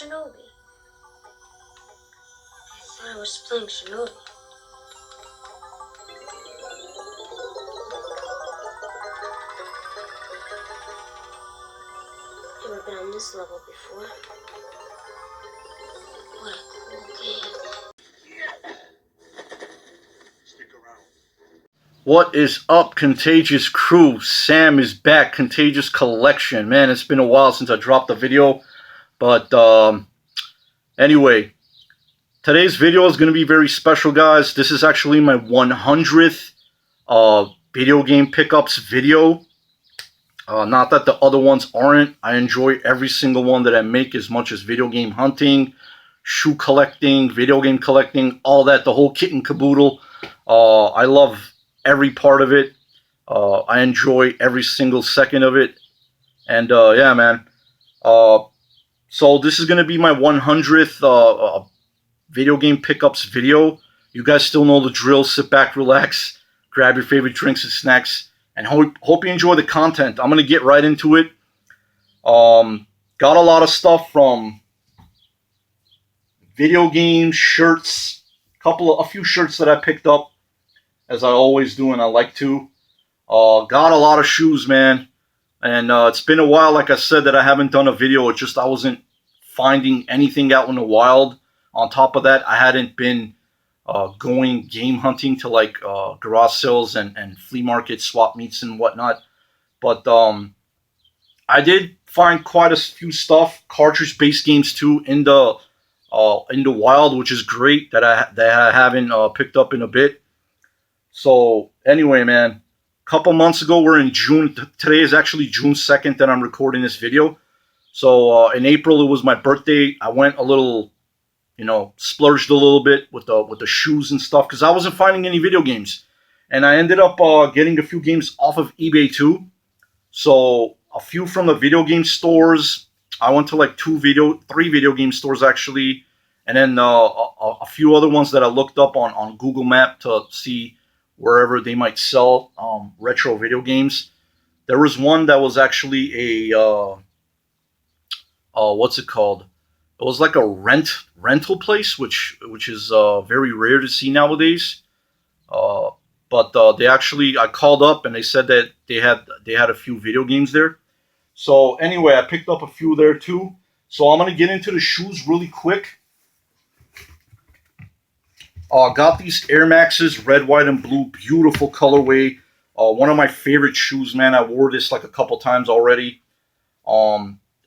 Shinobi. I thought I was playing Shinobi. Never been on this level before. What a cool game. What is up, Contagious crew? Sam is back. Contagious Collection. Man, it's been a while since I dropped a video. But anyway, today's video is going to be very special, guys. This is actually my 100th video game pickups video. Not that the other ones aren't. I enjoy every single one that I make as much as video game hunting, shoe collecting, video game collecting, all that, the whole kit and caboodle. I love every part of it. I enjoy every single second of it. And yeah, man. So this is going to be my 100th video game pickups video. You guys still know the drill. Sit back, relax, grab your favorite drinks and snacks, and hope you enjoy the content. I'm going to get right into it. Got a lot of stuff from video games, shirts, a few shirts that I picked up, as I always do, and I like to. Got a lot of shoes, man. And it's been a while, like I said, that I haven't done a video. It's just I wasn't finding anything out in the wild. On top of that, I hadn't been going game hunting to like garage sales and flea markets, swap meets and whatnot. But I did find quite a few stuff, cartridge-based games too, in the wild, which is great that I haven't picked up in a bit. So anyway, man, a couple months ago, we're in June. Today is actually June 2nd that I'm recording this video. So in April, it was my birthday. I went a little, splurged a little bit with the shoes and stuff because I wasn't finding any video games. And I ended up getting a few games off of eBay too. So a few from the video game stores. I went to like three video game stores actually. And then a few other ones that I looked up on Google Map to see wherever they might sell retro video games. There was one that was actually a what's it called? It was like a rental place, which is very rare to see nowadays. But I called up and they said that they had a few video games there. So anyway, I picked up a few there too. So I'm gonna get into the shoes really quick. Got these Air Maxes, red, white, and blue. Beautiful colorway. One of my favorite shoes, man. I wore this like a couple times already.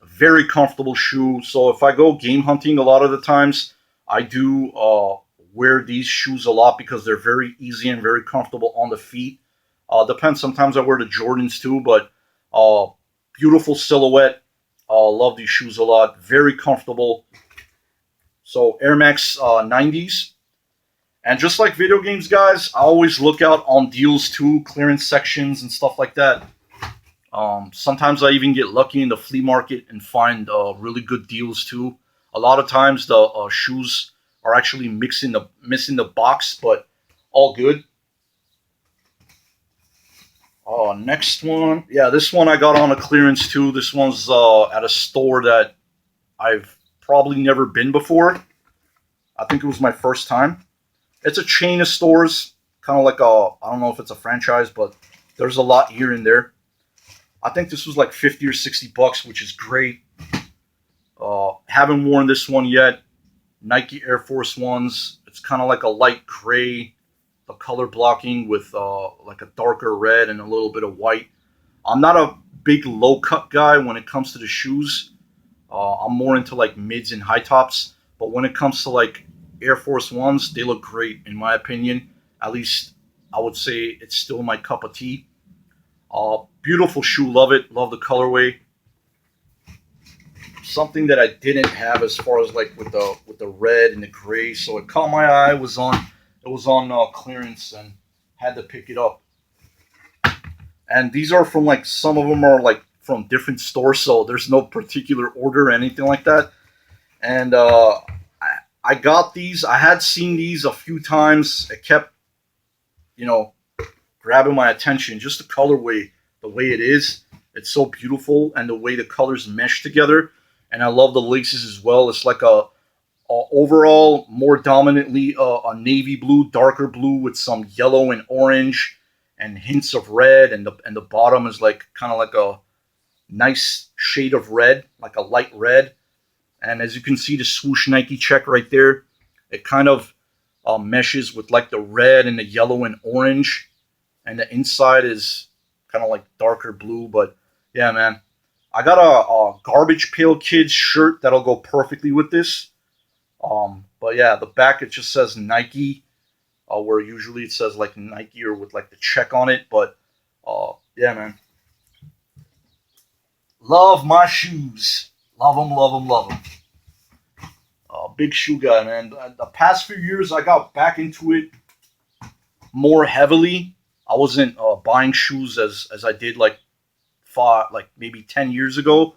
Very comfortable shoe. So if I go game hunting a lot of the times, I do wear these shoes a lot because they're very easy and very comfortable on the feet. Depends. Sometimes I wear the Jordans too, but beautiful silhouette. Love these shoes a lot. Very comfortable. So Air Max 90s. And just like video games, guys, I always look out on deals too, clearance sections and stuff like that. Sometimes I even get lucky in the flea market and find really good deals too. A lot of times the shoes are actually missing the box, but all good. Next one. Yeah, this one I got on a clearance too. This one's at a store that I've probably never been before. I think it was my first time. It's a chain of stores, kind of like I don't know if it's a franchise, but there's a lot here and there. I think this was like 50 or 60 bucks, which is great. Haven't worn this one yet. Nike Air Force Ones. It's kind of like a light gray, the color blocking with like a darker red and a little bit of white. I'm not a big low cut guy when it comes to the shoes. I'm more into like mids and high tops. But when it comes to like Air Force Ones, they look great in my opinion. At least I would say it's still my cup of tea. Beautiful shoe, love it, love the colorway. Something that I didn't have as far as like with the red and the gray, so it caught my eye. It was on clearance and had to pick it up. And these are from like some of them are like from different stores, so there's no particular order or anything like that. And I got these. I had seen these a few times. It kept, grabbing my attention. Just the colorway, the way it is. It's so beautiful, and the way the colors mesh together. and I love the laces as well. It's like a overall more dominantly a navy blue, darker blue with some yellow and orange and hints of red, and the bottom is like kind of like a nice shade of red, like a light red. And as you can see, the swoosh Nike check right there, it kind of meshes with like the red and the yellow and orange, and the inside is kind of like darker blue. But yeah, man, I got a Garbage Pail Kids shirt that'll go perfectly with this. But yeah, the back it just says Nike, where usually it says like Nike or with like the check on it. But yeah, man, love my shoes, love them, love them, love them. Big shoe guy, man. The past few years, I got back into it more heavily. I wasn't buying shoes as I did like like maybe 10 years ago,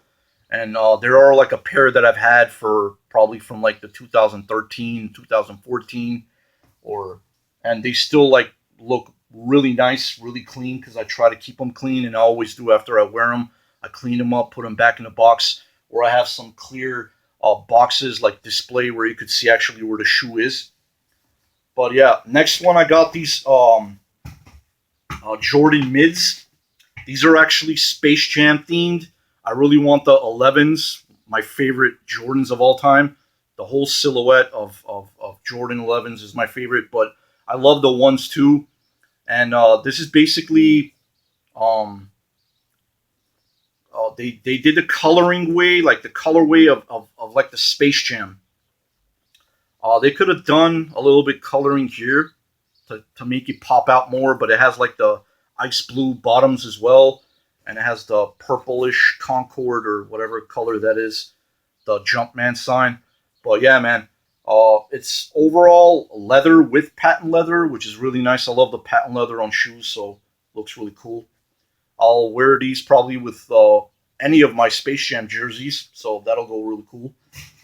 and there are like a pair that I've had for probably from like the 2013, 2014, or and they still like look really nice, really clean because I try to keep them clean, and I always do after I wear them. I clean them up, put them back in the box, or I have some clear boxes like display where you could see actually where the shoe is. But yeah, next one I got these Jordan mids. These are actually Space Jam themed. I really want the 11s, my favorite Jordans of all time. The whole silhouette of Jordan 11s is my favorite, but I love the ones too. And this is basically um, they did the coloring way, like the colorway of like the Space Jam. They could have done a little bit coloring here to make it pop out more, but it has like the ice blue bottoms as well, and it has the purplish Concord or whatever color that is, the Jumpman sign. But yeah, man, it's overall leather with patent leather, which is really nice. I love the patent leather on shoes, so looks really cool. I'll wear these probably with any of my Space Jam jerseys, so that'll go really cool.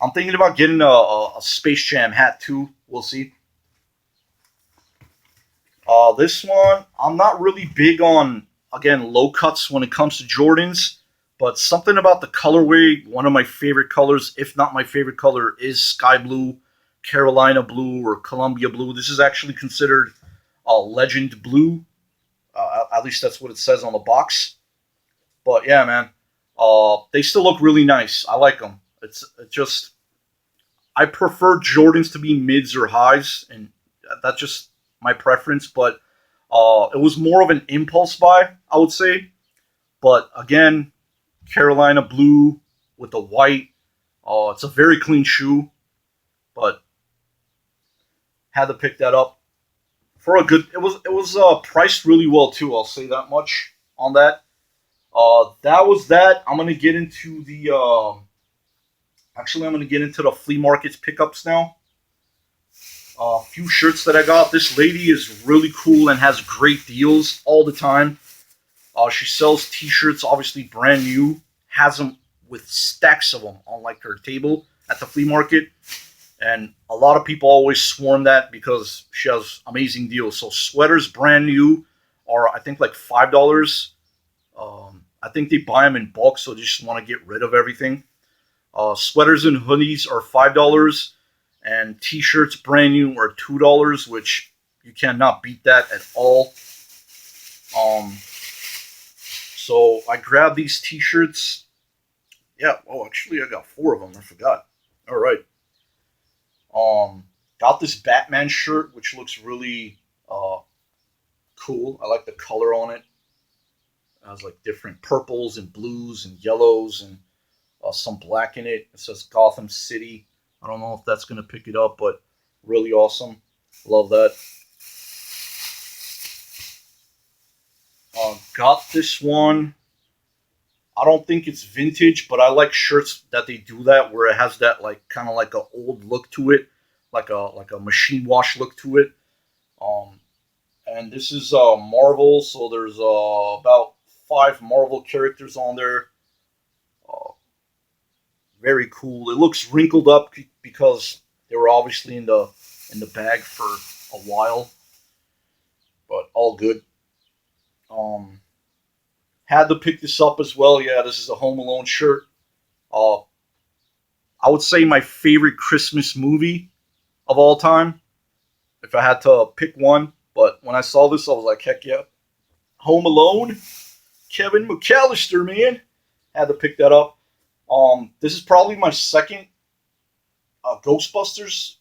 I'm thinking about getting a Space Jam hat too. We'll see. This one, I'm not really big on, again, low cuts when it comes to Jordans, but something about the colorway, one of my favorite colors, if not my favorite color, is sky blue, Carolina blue, or Columbia blue. This is actually considered a legend blue. At least that's what it says on the box. But yeah, man, they still look really nice. I like them. It's just I prefer Jordans to be mids or highs, and that's just my preference. But it was more of an impulse buy, I would say. But again, Carolina blue with the white. It's a very clean shoe, but had to pick that up for a good. It was priced really well too. I'll say that much on that. That was that. I'm gonna get into the. Actually, I'm gonna get into the flea markets pickups now. A few shirts that I got. This lady is really cool and has great deals all the time. She sells T-shirts, obviously brand new. Has them with stacks of them on like her table at the flea market, and a lot of people always swarm that because she has amazing deals. So sweaters, brand new, are I think like $5. I think they buy them in bulk, so they just want to get rid of everything. Sweaters and hoodies are $5, and T-shirts brand new are $2, which you cannot beat that at all. Um, so I grabbed these T-shirts. Yeah. Oh, actually, I got four of them. I forgot. All right. Um, got this Batman shirt, which looks really cool. I like the color on it. It has like different purples and blues and yellows and some black in it. It says Gotham City. I don't know if that's gonna pick it up, but really awesome. Love that. Got this one. I don't think it's vintage, but I like shirts that they do that where it has that like kind of like a old look to it, like a machine wash look to it. Um, and this is Marvel, so there's about five Marvel characters on there. Uh, Very cool. It looks wrinkled up because they were obviously in the bag for a while, but all good. Um, Had to pick this up as well. Yeah, this is a Home Alone shirt. Uh, I would say my favorite Christmas movie of all time, if I had to pick one. But when I saw this, I was like, heck yeah. Home Alone, Kevin McAllister, man. Had to pick that up. This is probably my second Ghostbusters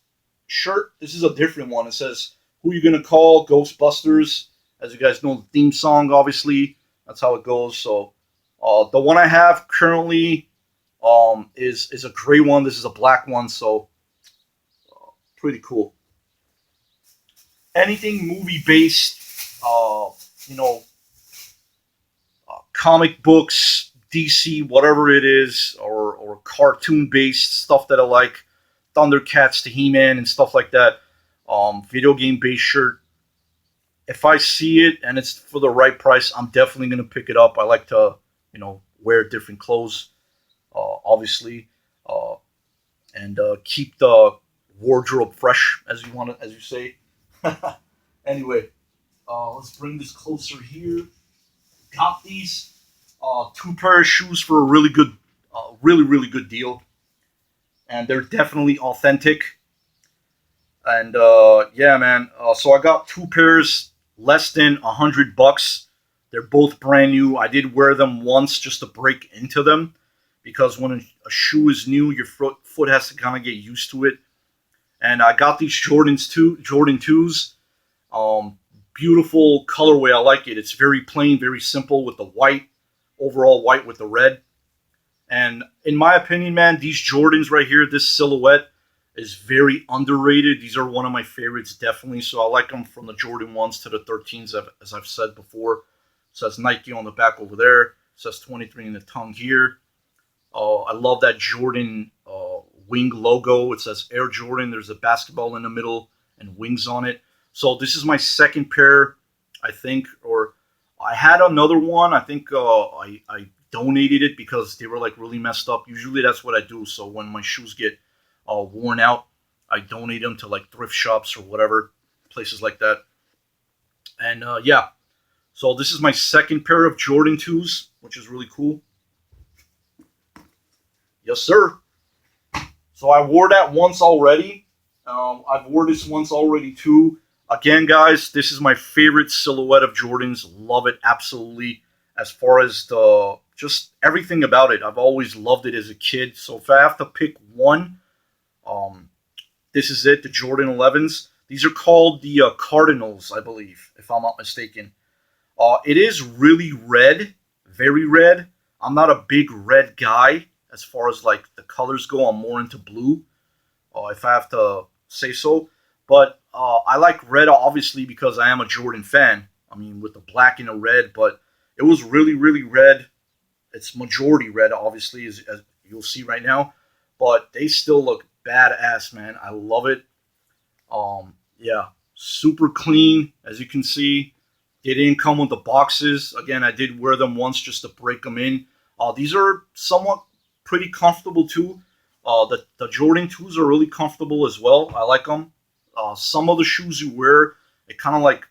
shirt. This is a different one. It says, "Who you gonna call?" Ghostbusters. As you guys know, the theme song, obviously, that's how it goes. So, the one I have currently is a gray one. This is a black one. So, pretty cool. Anything movie based, you know, comic books, DC, whatever it is, or cartoon based stuff that I like, Thundercats to He Man and stuff like that. Video game based shirt. If I see it and it's for the right price, I'm definitely gonna pick it up. I like to, wear different clothes, obviously, uh, and keep the wardrobe fresh, as you want to, as you say. Anyway, let's bring this closer here. Got these two pair of shoes for a really good deal, and they're definitely authentic. And yeah, man. So I got two pairs, less than $100. They're both brand new. I did wear them once just to break into them, because when a shoe is new, your foot has to kind of get used to it. And I got these Jordan twos. Um, Beautiful colorway. I like it. It's very plain, very simple with the white, overall white with the red. And in my opinion, man, these Jordans right here, this silhouette is very underrated. These are one of my favorites, definitely. So I like them from the Jordan 1s to the 13s, as I've said before. It says Nike on the back over there. It says 23 in the tongue here. I love that Jordan wing logo. It says Air Jordan. There's a basketball in the middle and wings on it. So this is my second pair, I think, or I had another one. I think I donated it because they were like really messed up. Usually that's what I do. So when my shoes get worn out, I donate them to like thrift shops or whatever, places like that. And yeah, so this is my second pair of Jordan 2s, which is really cool. Yes, sir. So I wore that once already. I've wore this once already too. Again, guys, this is my favorite silhouette of Jordans. Love it absolutely. As far as the just everything about it, I've always loved it as a kid. So if I have to pick one, um, this is it. The Jordan 11s. These are called the Cardinals, I believe, if I'm not mistaken. It is really red, very red. I'm not a big red guy as far as like the colors go. I'm more into blue, if I have to say so. But I like red obviously because I am a Jordan fan. I mean, with the black and the red, but it was really, really red. It's majority red, obviously, as you'll see right now. But they still look badass, man. I love it. Yeah, super clean, as you can see. They didn't come with the boxes. Again, I did wear them once just to break them in. These are somewhat pretty comfortable too. The Jordan 2s are really comfortable as well. I like them. Some of the shoes you wear, it kind of like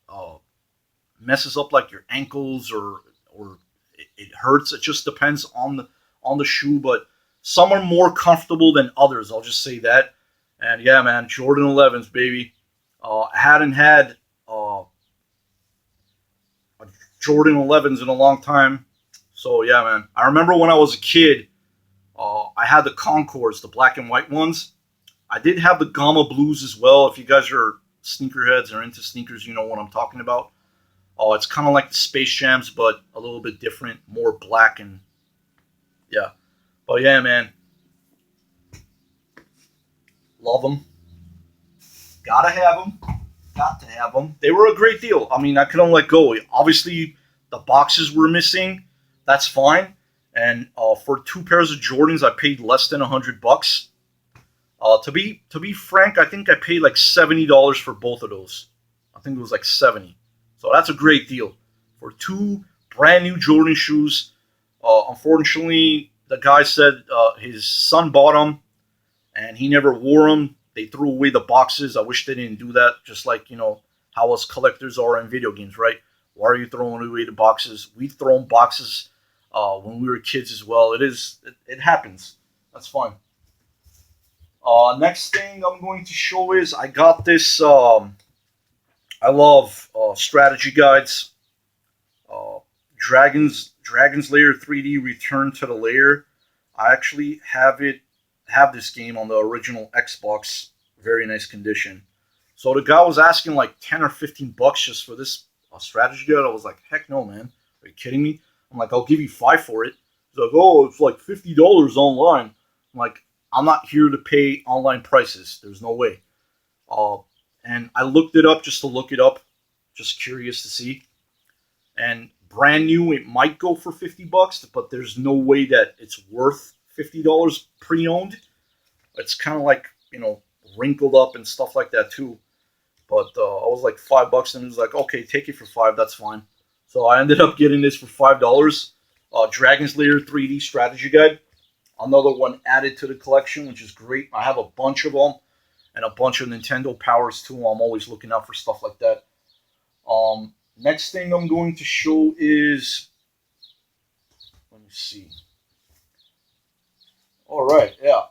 uh, messes up like your ankles, or it hurts. It just depends on the shoe, but some are more comfortable than others. I'll just say that. And yeah, man, Jordan 11s, baby. I hadn't had a Jordan 11s in a long time. So yeah, man. I remember when I was a kid, I had the Concords, the black and white ones. I did have the Gamma Blues as well. If you guys are sneakerheads or into sneakers, you know what I'm talking about. It's kind of like the Space Jams, but a little bit different, more black, and yeah. But yeah, man, love them. Gotta have them. Got to have them. They were a great deal. I mean, I couldn't let go. Obviously, the boxes were missing. That's fine. And for two pairs of Jordans, I paid less than $100. To be frank, I think I paid like $70 for both of those. I think it was like 70. So that's a great deal for two brand new Jordan shoes. Unfortunately, the guy said his son bought them and he never wore them. They threw away the boxes. I wish they didn't do that. Just like how us collectors are in video games, right? Why are you throwing away the boxes? We've thrown boxes when we were kids as well. It happens. That's fine. Next thing I'm going to show is I got this. I love strategy guides. Uh, Dragon's Lair 3D Return to the Lair. I actually have this game on the original Xbox, very nice condition. So the guy was asking like 10 or 15 bucks just for this strategy guide. I was like, heck no, man. Are you kidding me? I'm like, I'll give you five for it. He's like, oh, it's like $50 online. I'm like, I'm not here to pay online prices. There's no way. Uh, and I looked it up just to look it up, just curious to see. And brand new, it might go for 50 bucks, but there's no way that it's worth $50 pre-owned. It's kind of like, wrinkled up and stuff like that too. But I was like $5, and he was like, okay, take it for five. That's fine. So I ended up getting this for $5. Dragon's Lair 3D Strategy Guide. Another one added to the collection, which is great. I have a bunch of them and a bunch of Nintendo Powers too. I'm always looking out for stuff like that. Next thing I'm going to show is, let me see. All right, yeah.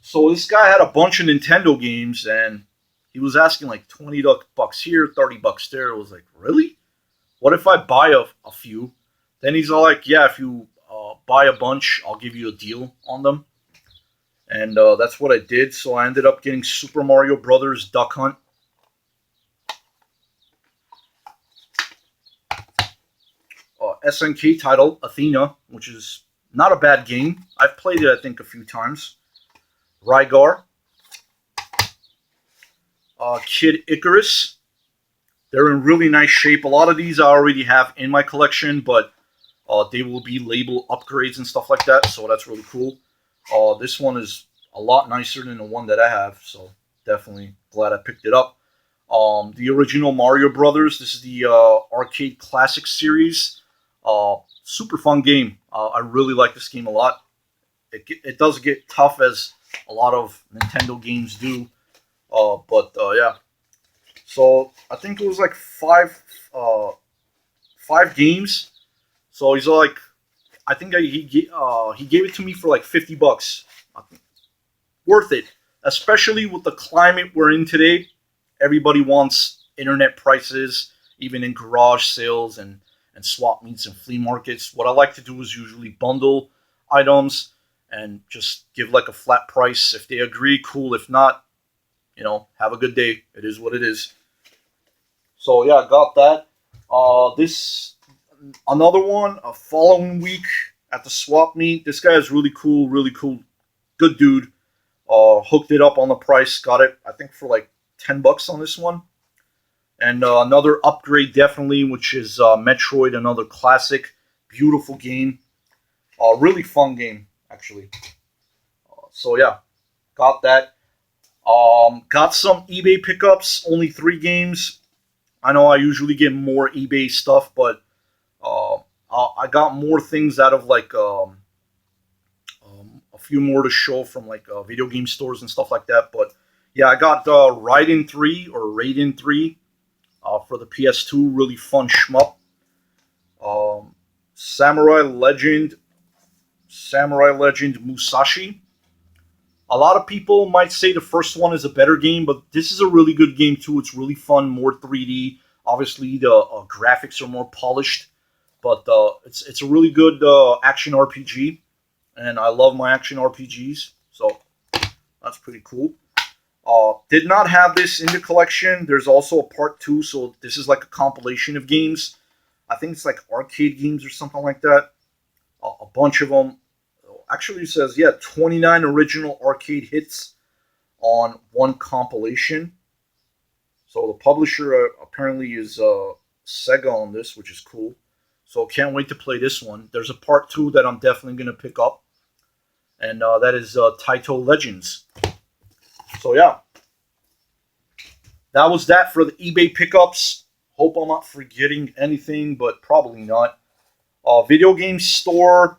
So this guy had a bunch of Nintendo games, and he was asking like 20 bucks here, 30 bucks there. I was like, really? What if I buy a few? Then he's all like, yeah, if you buy a bunch, I'll give you a deal on them. And that's what I did. So I ended up getting Super Mario Brothers Duck Hunt. SNK title, Athena, which is not a bad game. I've played it, I think, a few times. Rygar. Kid Icarus. They're in really nice shape. A lot of these I already have in my collection, but they will be label upgrades and stuff like that, so that's really cool. This one is a lot nicer than the one that I have, so definitely glad I picked it up. The original Mario Brothers. This is the arcade classic series. Super fun game. I really like this game a lot. It does get tough as a lot of Nintendo games do, but yeah. So I think it was like five games. So he's like, I think he gave it to me for like 50 bucks. Worth it, especially with the climate we're in today. Everybody wants internet prices, even in garage sales and swap meets and flea markets. What I like to do is usually bundle items and just give like a flat price. If they agree, cool. If not, have a good day. It is what it is. So yeah, I got that. This another one. A following week at the swap meet. This guy is really cool, good dude. Hooked it up on the price. Got it, I think, for like 10 bucks on this one. And another upgrade, definitely, which is Metroid, another classic, beautiful game. Really fun game, actually. So yeah, got that. Got some eBay pickups, only 3 games. I know I usually get more eBay stuff, but I got more things out of like a few more to show from like video game stores and stuff like that. But yeah, I got Raiden 3 or Raiden 3 for the PS2. Really fun shmup. Samurai Legend Musashi. A lot of people might say the first one is a better game, but this is a really good game too. It's really fun, more 3D. Obviously, the graphics are more polished, but it's a really good action RPG, and I love my action RPGs, so that's pretty cool. Did not have this in the collection. There's also a part 2, so this is like a compilation of games. I think it's like arcade games or something like that. A bunch of them. Actually, it says, 29 original arcade hits on one compilation. So the publisher apparently is Sega on this, which is cool. So can't wait to play this one. There's a part 2 that I'm definitely going to pick up. And that is Taito Legends. So yeah. That was that for the eBay pickups. Hope I'm not forgetting anything, but probably not. Video game store.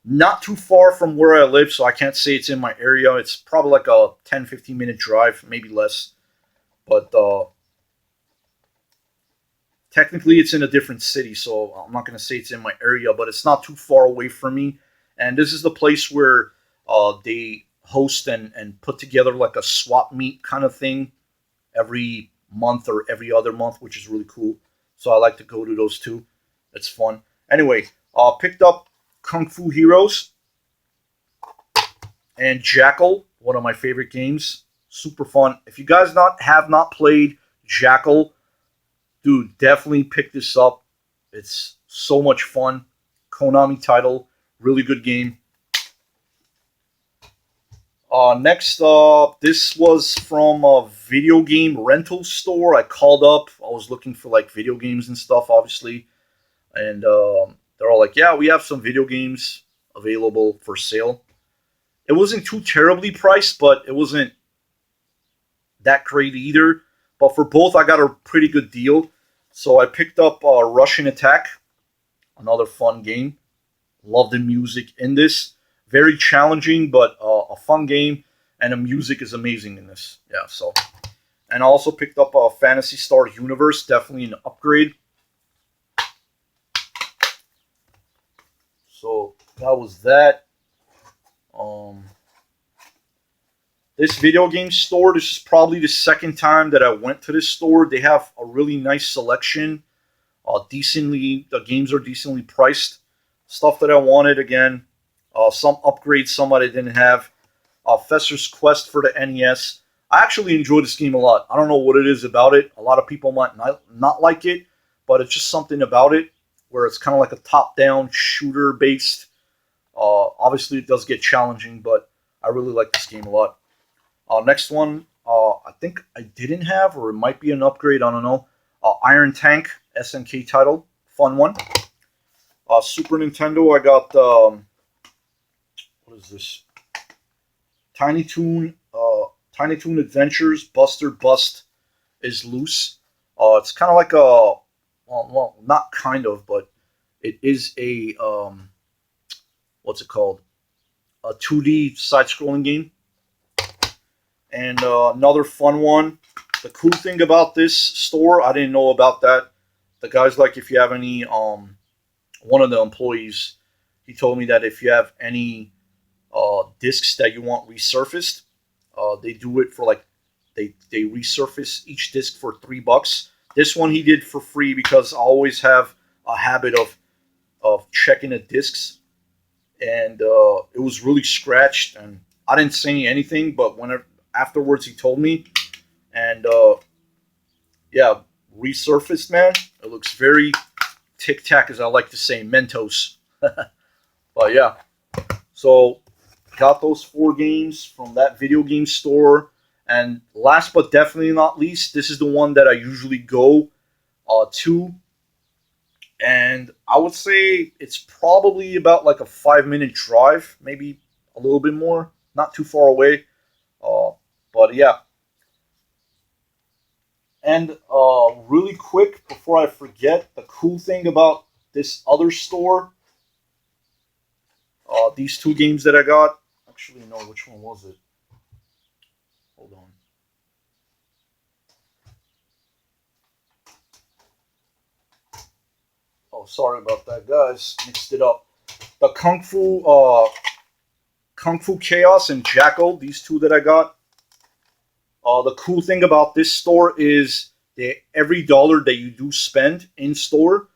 Not too far from where I live, so I can't say it's in my area. It's probably like a 10-15 minute drive, maybe less. But technically it's in a different city, so I'm not going to say it's in my area, but it's not too far away from me. And this is the place where They host and put together like a swap meet kind of thing every month or every other month, which is really cool. So I like to go to those too. It's fun. Anyway, picked up Kung Fu Heroes and Jackal, one of my favorite games. Super fun. If you guys have not played Jackal, dude, definitely pick this up. It's so much fun. Konami title, really good game. Next up, this was from a video game rental store. I called up. I was looking for like video games and stuff, obviously, and they're all like, "Yeah, we have some video games available for sale." It wasn't too terribly priced, but it wasn't that great either. But for both, I got a pretty good deal. So I picked up Russian Attack, another fun game. Love the music in this. Very challenging, but a fun game, and the music is amazing in this. Yeah, so. And I also picked up Fantasy Star Universe, definitely an upgrade. So that was that. Um, this video game store, this is probably the second time that I went to this store. They have a really nice selection. The games are decently priced. Stuff that I wanted again. Some upgrades, some that I didn't have. Fester's Quest for the NES. I actually enjoy this game a lot. I don't know what it is about it. A lot of people might not like it, but it's just something about it where it's kind of like a top-down shooter based. Obviously, it does get challenging, but I really like this game a lot. Next one, I think I didn't have, or it might be an upgrade. I don't know. Iron Tank SNK title, fun one. Super Nintendo, I got what is this? Tiny Toon Adventures Buster Bust is Loose. It's kind of like a well, not kind of, but it is a what's it called? A 2D side-scrolling game. And another fun one. The cool thing about this store, I didn't know about that. The guy's like, if you have any, one of the employees, he told me that if you have any discs that you want resurfaced, they do it for like, they resurface each disc for $3. This one he did for free because I always have a habit of checking the discs, and it was really scratched, and I didn't say anything, but whenever afterwards he told me, and yeah, resurfaced, man. It looks very tic tac, as I like to say, Mentos. But yeah, so got those 4 games from that video game store. And last but definitely not least, this is the one that I usually go to. And I would say it's probably about like a 5-minute drive, maybe a little bit more, not too far away. But yeah. And really quick, before I forget, the cool thing about this other store, these 2 games that I got, actually, no, which one was it? Hold on. Oh, sorry about that, guys. Mixed it up. The Kung Fu Chaos and Jackal, these 2 that I got. The cool thing about this store is that every dollar that you do spend in store,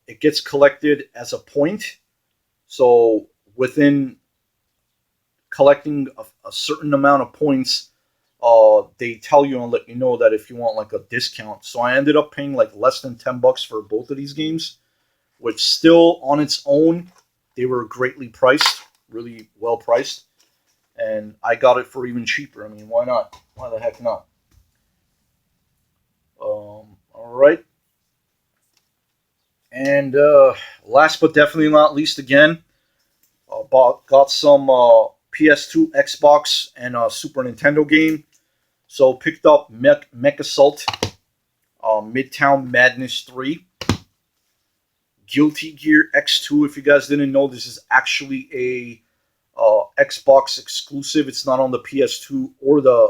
it gets collected as a point. So within collecting a certain amount of points, they tell you and let you know that if you want like a discount. So I ended up paying like less than $10 for both of these games, which still on its own, they were greatly priced, really well priced. And I got it for even cheaper. I mean, why not? Why the heck not? All right. And last but definitely not least, again, got some PS2, Xbox, and Super Nintendo game. So picked up Mech Assault, Midtown Madness 3, Guilty Gear X2. If you guys didn't know, this is actually a Xbox exclusive. It's not on the PS2 or the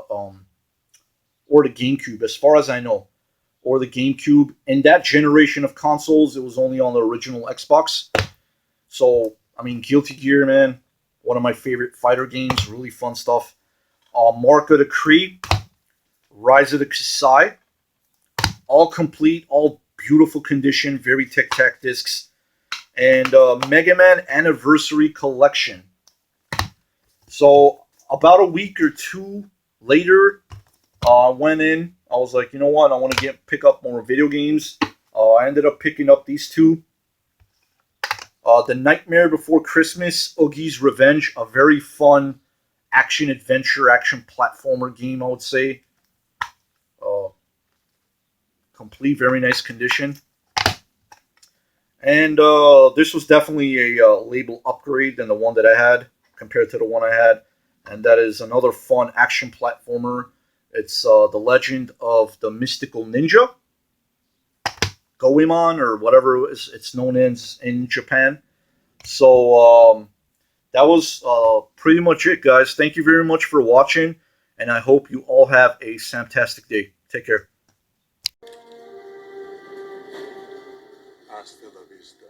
GameCube, as far as I know, or the GameCube. In that generation of consoles, it was only on the original Xbox. So I mean, Guilty Gear, man, One of my favorite fighter games. Really fun stuff. Mark of the Kree, Rise of the Kasai, all complete, all beautiful condition, very tic tac discs, and Mega Man Anniversary Collection. So about a week or two later, I went in. I was like, you know what? I want to pick up more video games. I ended up picking up these two. The Nightmare Before Christmas, Oogie's Revenge, a very fun action adventure, action platformer game, I would say. Uh, Complete, very nice condition. And this was definitely a label upgrade than the one that I had compared to the one I had. And that is another fun action platformer. It's The Legend of the Mystical Ninja, Goemon, or whatever it's known as in Japan. So that was pretty much it, guys. Thank you very much for watching, and I hope you all have a Samtastic day. Take care. Hasta la vista.